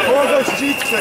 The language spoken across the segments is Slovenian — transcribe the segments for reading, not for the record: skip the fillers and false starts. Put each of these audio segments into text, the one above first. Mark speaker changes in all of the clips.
Speaker 1: Koga ščitce?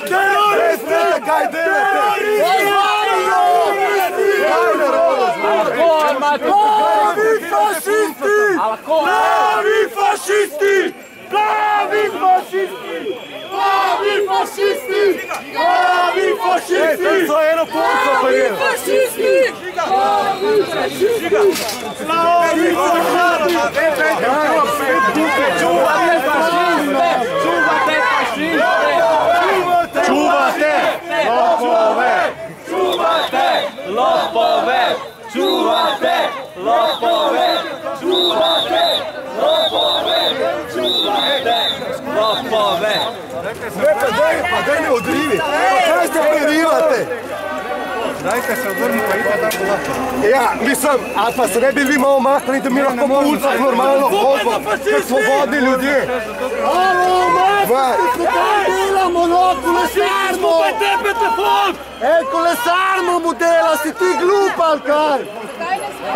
Speaker 1: Teroriste! Kaj delate? Pravi fašisti! Pravi fašisti! Pravi fašisti! Pravi fašisti! Pravi fašisti! To je eno punco pa je! Pravi fašisti! Pravi fašisti! Pravi fašisti! Čuvate fašiste! Čuvate fašiste! Čuvate lopove! Čuvate lopove! Čuvate lopove! Čuvate lopove! Čuvate lopove! Pa daj ne odrivi! Pa kaj se pririvate? Dajte se odvrni pa ide tako lahko. Ja, mislim, ali pa se ne bi vi malo maknili, da mi lahko po ulicah normalno hodimo, kot svobodni ljudje. Alo, maknite, kaj delamo, no, kolesarmo! Ej, kolesarmo mu dela, si ti glup, ali kaj?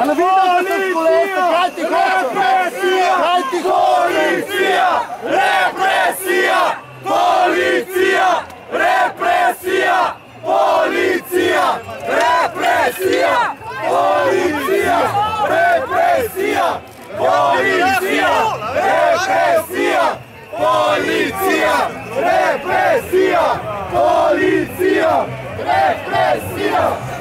Speaker 1: A ne vidim, da sem kolesa, kaj ti hoče? Kaj ti hoče? Policija! Represija! Policija! Represija! Policija! Represija! Policija! Represija! Policija! Policija! Represija! Policija! Represija! Policija! Represija!